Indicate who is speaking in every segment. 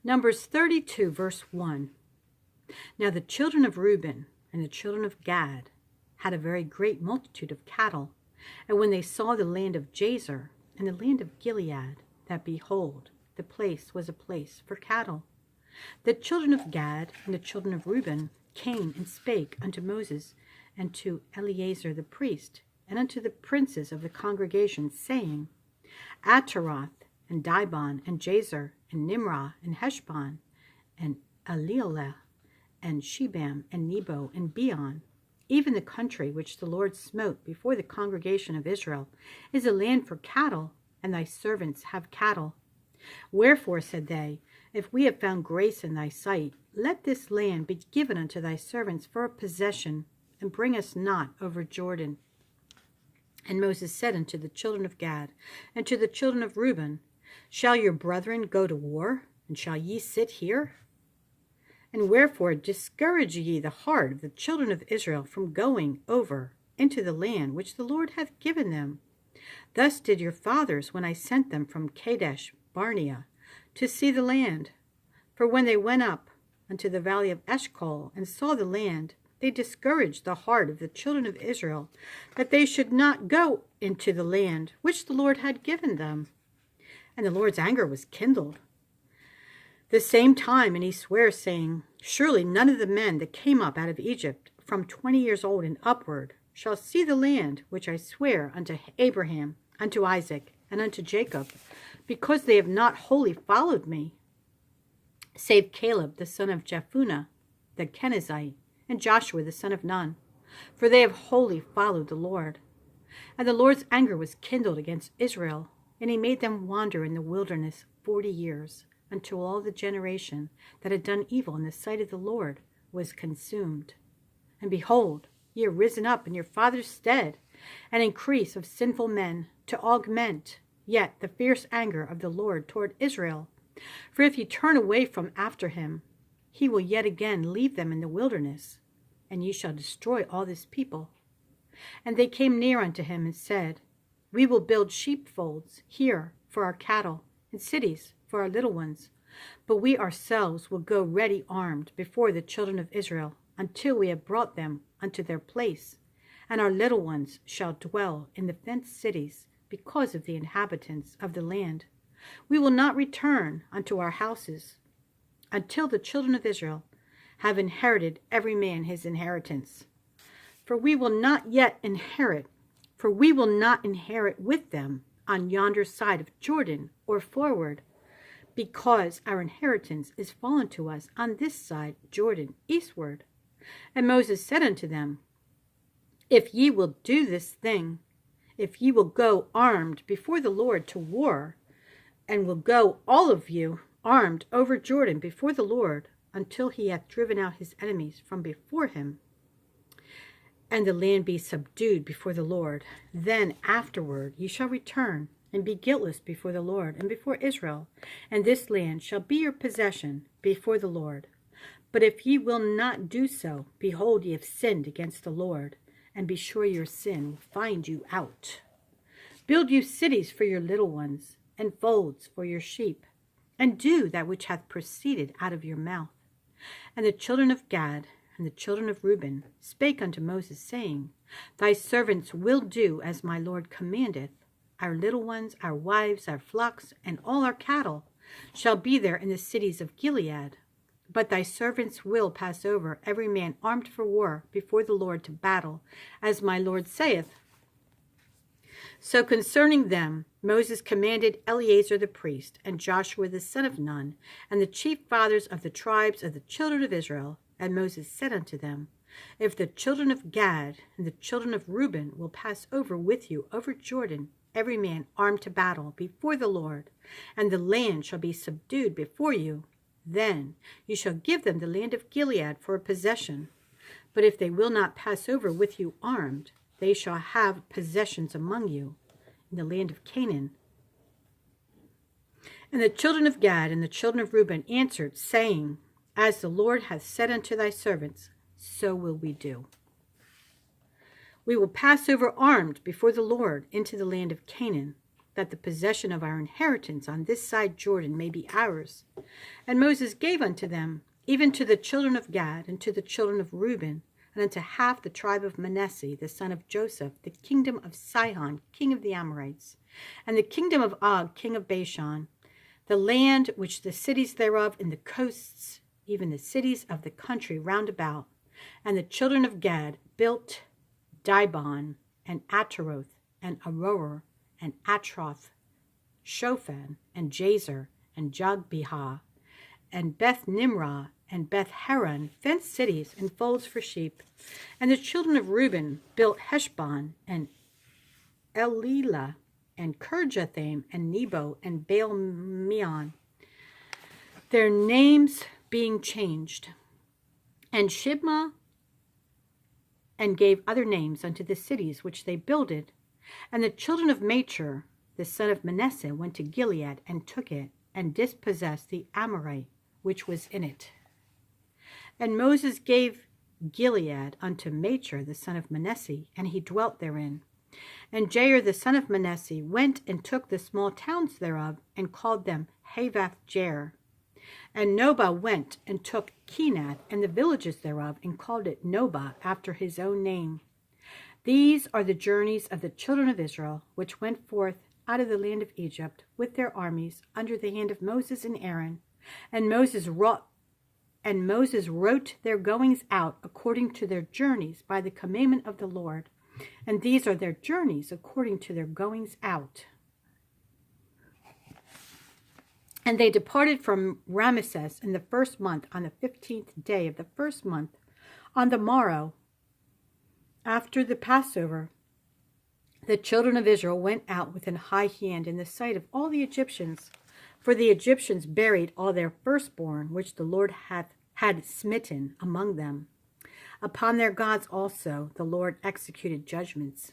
Speaker 1: Numbers 32, verse 1. Now the children of Reuben and the children of Gad had a very great multitude of cattle. And when they saw the land of Jazer and the land of Gilead, that behold, the place was a place for cattle. The children of Gad and the children of Reuben came and spake unto Moses and to Eleazar the priest, and unto the princes of the congregation, saying, Ataroth, and Dibon, and Jazer, and Nimrah, and Heshbon, and Elealeh, and Shebam, and Nebo, and Beon, even the country which the Lord smote before the congregation of Israel, is a land for cattle, and thy servants have cattle. Wherefore, said they, if we have found grace in thy sight, let this land be given unto thy servants for a possession, and bring us not over Jordan. And Moses said unto the children of Gad and to the children of Reuben, Shall your brethren go to war, and shall ye sit here? And wherefore discourage ye the heart of the children of Israel from going over into the land which the Lord hath given them? Thus did your fathers when I sent them from Kadesh Barnea to see the land. For when they went up unto the valley of Eshcol and saw the land, they discouraged the heart of the children of Israel, that they should not go into the land which the Lord had given them. And the Lord's anger was kindled the same time, and he sware, saying, Surely none of the men that came up out of Egypt from 20 years old and upward shall see the land which I swear unto Abraham, unto Isaac, and unto Jacob, because they have not wholly followed me, save Caleb the son of Jephunneh the Kenizzite, and Joshua the son of Nun, for they have wholly followed the Lord. And the Lord's anger was kindled against Israel, and he made them wander in the wilderness 40 years, until all the generation that had done evil in the sight of the Lord was consumed. And behold, ye are risen up in your father's stead, an increase of sinful men, to augment yet the fierce anger of the Lord toward Israel. For if ye turn away from after him, he will yet again leave them in the wilderness, and ye shall destroy all this people. And they came near unto him and said, We will build sheepfolds here for our cattle, and cities for our little ones. But we ourselves will go ready armed before the children of Israel, until we have brought them unto their place. And our little ones shall dwell in the fenced cities, because of the inhabitants of the land. We will not return unto our houses, until the children of Israel have inherited every man his inheritance. For we will not inherit with them on yonder side of Jordan or forward, because our inheritance is fallen to us on this side Jordan eastward. And Moses said unto them, If ye will do this thing, if ye will go armed before the Lord to war, and will go all of you armed over Jordan before the Lord, until he hath driven out his enemies from before him, and the land be subdued before the Lord, then afterward ye shall return, and be guiltless before the Lord and before Israel, and this land shall be your possession before the Lord. But if ye will not do so, behold, ye have sinned against the Lord, and be sure your sin will find you out. Build you cities for your little ones, and folds for your sheep, and do that which hath proceeded out of your mouth. And the children of Gad and the children of Reuben spake unto Moses, saying, Thy servants will do as my Lord commandeth. Our little ones, our wives, our flocks, and all our cattle shall be there in the cities of Gilead. But thy servants will pass over, every man armed for war, before the Lord to battle, as my Lord saith. So concerning them Moses commanded Eleazar the priest, and Joshua the son of Nun, and the chief fathers of the tribes of the children of Israel. And Moses said unto them, If the children of Gad and the children of Reuben will pass over with you over Jordan, every man armed to battle before the Lord, and the land shall be subdued before you, then you shall give them the land of Gilead for a possession. But if they will not pass over with you armed, they shall have possessions among you in the land of Canaan. And the children of Gad and the children of Reuben answered, saying, As the Lord hath said unto thy servants, so will we do. We will pass over armed before the Lord into the land of Canaan. that the possession of our inheritance on this side Jordan may be ours. And Moses gave unto them, even to the children of Gad, and to the children of Reuben, and unto half the tribe of Manasseh, the son of Joseph, the kingdom of Sihon, king of the Amorites, and the kingdom of Og, king of Bashan, the land which the cities thereof in the coasts, even the cities of the country round about. And the children of Gad built Dibon, and Ataroth, and Aroer, and Atroth, Shophan, and Jazer, and Jogbehah, and Beth Nimrah, and Beth Haran, fenced cities and folds for sheep. And the children of Reuben built Heshbon, and Elilah, and Kirjathaim, and Nebo, and Baal-meon, their names being changed, and Shibmah, and gave other names unto the cities which they builded. And the children of Machir, the son of Manasseh, went to Gilead, and took it, and dispossessed the Amorite which was in it. And Moses gave Gilead unto Machir, the son of Manasseh, and he dwelt therein. And Jair, the son of Manasseh, went and took the small towns thereof, and called them Havath-jair. And Nobah went and took Kenath and the villages thereof, and called it Nobah, after his own name. These are the journeys of the children of Israel, which went forth out of the land of Egypt with their armies, under the hand of Moses and Aaron. And Moses wrote their goings out according to their journeys by the commandment of the Lord. And these are their journeys according to their goings out. And they departed from Ramesses in the first month, on the 15th day of the first month, on the morrow after the Passover. The children of Israel went out with an high hand in the sight of all the Egyptians, for the Egyptians buried all their firstborn, which the Lord had smitten among them. Upon their gods also the Lord executed judgments.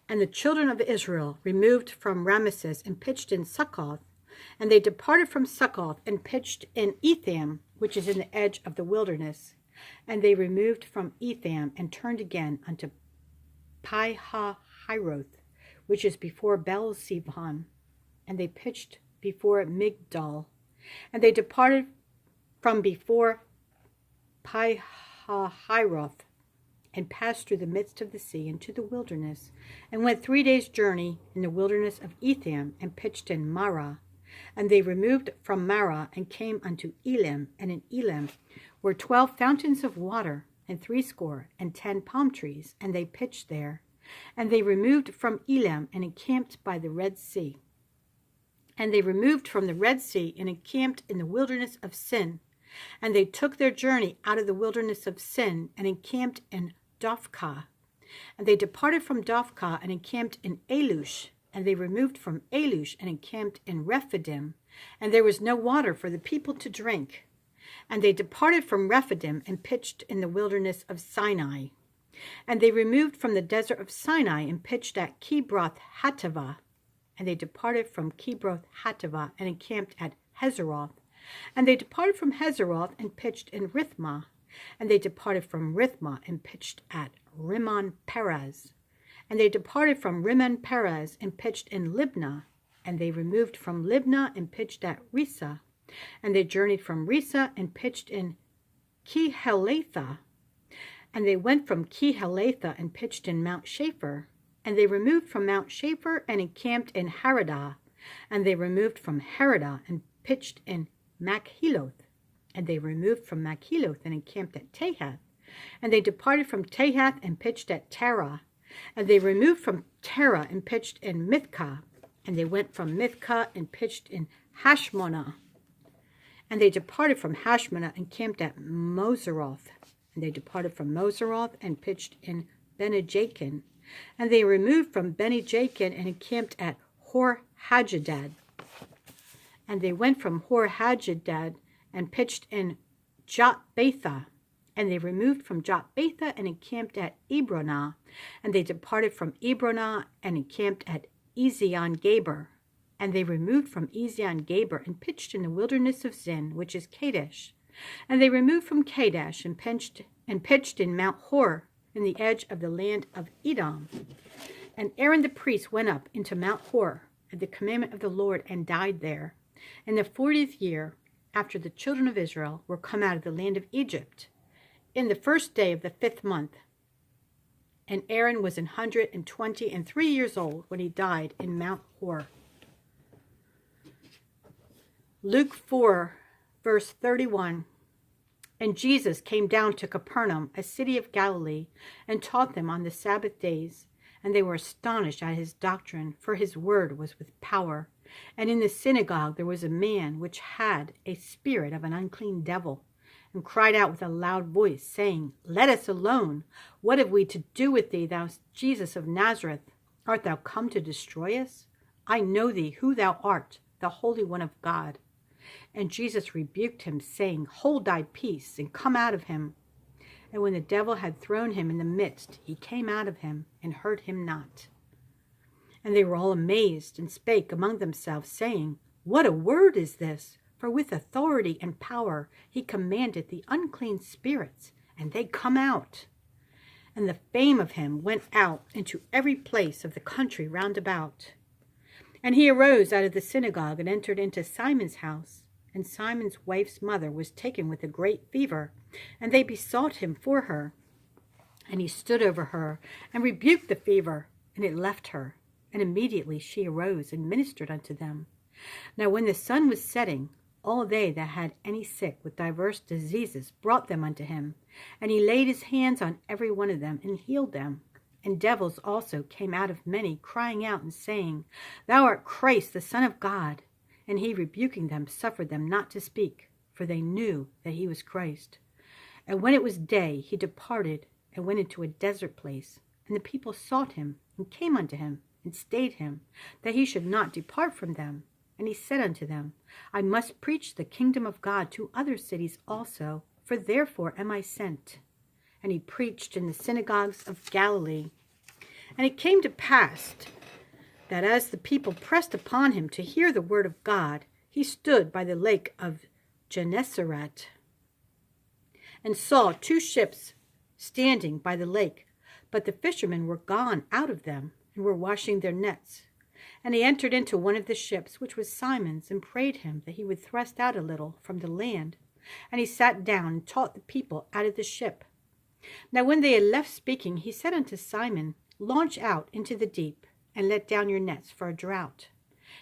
Speaker 1: And the children of Israel removed from Ramesses and pitched in Succoth. And they departed from Succoth and pitched in Etham, which is in the edge of the wilderness. And they removed from Etham and turned again unto Pi-hahiroth, which is before Baal-zebon. And they pitched before Migdol. And they departed from before Pi-hahiroth, and passed through the midst of the sea into the wilderness, and went 3 days' journey in the wilderness of Etham, and pitched in Marah. And they removed from Marah, and came unto Elim, and in Elim were 12 fountains of water, and 70 palm trees, and they pitched there. And they removed from Elim, and encamped by the Red Sea. And they removed from the Red Sea, and encamped in the wilderness of Sin. And they took their journey out of the wilderness of Sin, and encamped in Dophkah. And they departed from Dophkah, and encamped in Alush. And they removed from Alush, and encamped in Rephidim. And there was no water for the people to drink. And they departed from Rephidim, and pitched in the wilderness of Sinai. And they removed from the desert of Sinai, and pitched at Kibroth-Hattaavah. And they departed from Kibroth-Hattaavah, and encamped at Hazeroth. And they departed from Hazeroth, and pitched in Rithmah. And they departed from Rithmah, and pitched at Rimmon-Perez. And they departed from Rimmon-Perez, and pitched in Libnah. And they removed from Libnah, and pitched at Risa. And they journeyed from Risa, and pitched in Kehelatha. And they went from Kehelatha, and pitched in Mount Shapher. And they removed from Mount Shapher, and encamped in Haradah. And they removed from Haradah, and pitched in Makheloth. And they removed from Makheloth, and encamped at Tahath. And they departed from Tahath, and pitched at Terah. And they removed from Terah, and pitched in Mithkah. And they went from Mithkah, and pitched in Hashmonah. And they departed from Hashmonah, and camped at Moseroth. And they departed from Moseroth, and pitched in Bene-Jakin. And they removed from Bene-Jakin, and encamped at Hor-Haggidgad. And they went from Hor-Haggidgad, and pitched in Jotbathah. And they removed from Jotbathah, and encamped at Ebronah. And they departed from Ebronah, and encamped at Ezion-Geber. And they removed from Ezion-Geber, and pitched in the wilderness of Zin, which is Kadesh. And they removed from Kadesh, and pitched in Mount Hor, in the edge of the land of Edom. And Aaron the priest went up into Mount Hor at the commandment of the Lord and died there, in the 40th year after the children of Israel were come out of the land of Egypt, in the first day of the 5th month. And Aaron was 123 years old when he died in Mount Hor. Luke 4, verse 31. And Jesus came down to Capernaum, a city of Galilee, and taught them on the Sabbath days. And they were astonished at his doctrine, for his word was with power. And in the synagogue there was a man which had a spirit of an unclean devil, and cried out with a loud voice, saying, Let us alone. What have we to do with thee, thou Jesus of Nazareth? Art thou come to destroy us? I know thee, who thou art, the Holy One of God. And Jesus rebuked him, saying, Hold thy peace, and come out of him. And when the devil had thrown him in the midst, he came out of him, and hurt him not. And they were all amazed, and spake among themselves, saying, What a word is this! For with authority and power he commanded the unclean spirits, and they come out. And the fame of him went out into every place of the country round about. And he arose out of the synagogue, and entered into Simon's house. And Simon's wife's mother was taken with a great fever, and they besought him for her. And he stood over her, and rebuked the fever, and it left her. And immediately she arose, and ministered unto them. Now when the sun was setting, all they that had any sick with divers diseases brought them unto him. And he laid his hands on every one of them, and healed them. And devils also came out of many, crying out and saying, Thou art Christ, the Son of God. And he, rebuking them, suffered them not to speak, for they knew that he was Christ. And when it was day, he departed, and went into a desert place. And the people sought him, and came unto him, and stayed him, that he should not depart from them. And he said unto them, I must preach the kingdom of God to other cities also, for therefore am I sent. And he preached in the synagogues of Galilee. And it came to pass that as the people pressed upon him to hear the word of God, he stood by the lake of Gennesaret, and saw 2 ships standing by the lake, but the fishermen were gone out of them, and were washing their nets. And he entered into one of the ships, which was Simon's, and prayed him that he would thrust out a little from the land. And he sat down and taught the people out of the ship. Now when they had left speaking, he said unto Simon, Launch out into the deep, and let down your nets for a draught.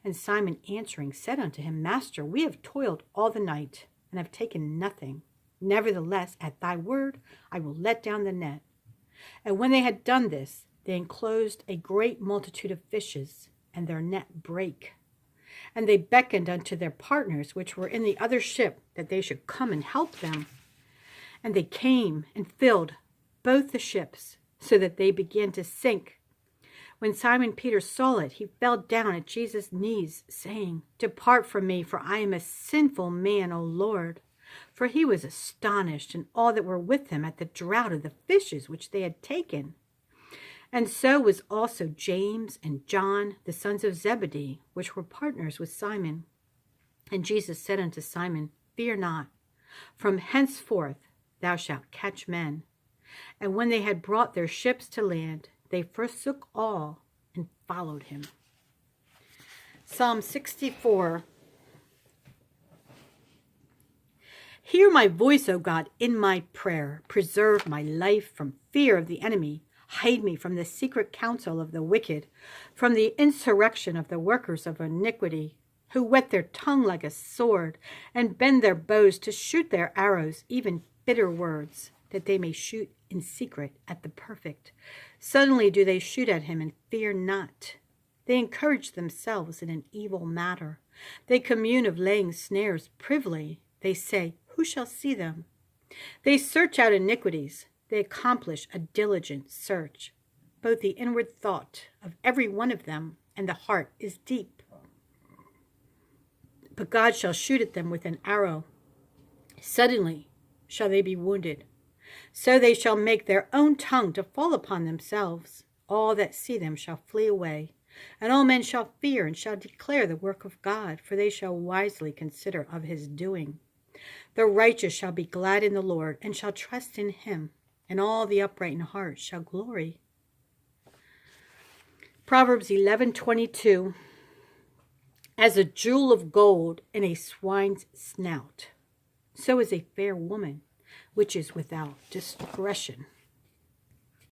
Speaker 1: And Simon answering said unto him, Master, we have toiled all the night, and have taken nothing. Nevertheless, at thy word, I will let down the net. And when they had done this, they enclosed a great multitude of fishes, and their net brake. And they beckoned unto their partners, which were in the other ship, that they should come and help them. And they came and filled both the ships, so that they began to sink. When Simon Peter saw it, he fell down at Jesus' knees, saying, Depart from me, for I am a sinful man, O Lord. For he was astonished, and all that were with him, at the draught of the fishes which they had taken. And so was also James and John, the sons of Zebedee, which were partners with Simon. And Jesus said unto Simon, Fear not, from henceforth thou shalt catch men. And when they had brought their ships to land, they forsook all and followed him. Psalm 64. Hear my voice, O God, in my prayer. Preserve my life from fear of the enemy. Hide me from the secret counsel of the wicked, from the insurrection of the workers of iniquity, who whet their tongue like a sword, and bend their bows to shoot their arrows, even bitter words, that they may shoot in secret at the perfect. Suddenly do they shoot at him, and fear not. They encourage themselves in an evil matter. They commune of laying snares privily. They say, Who shall see them? They search out iniquities. They accomplish a diligent search. Both the inward thought of every one of them and the heart is deep. But God shall shoot at them with an arrow. Suddenly shall they be wounded. So they shall make their own tongue to fall upon themselves. All that see them shall flee away. And all men shall fear and shall declare the work of God, for they shall wisely consider of his doing. The righteous shall be glad in the Lord, and shall trust in him, and all the upright in heart shall glory. Proverbs 11:22. As a jewel of gold in a swine's snout, so is a fair woman which is without discretion.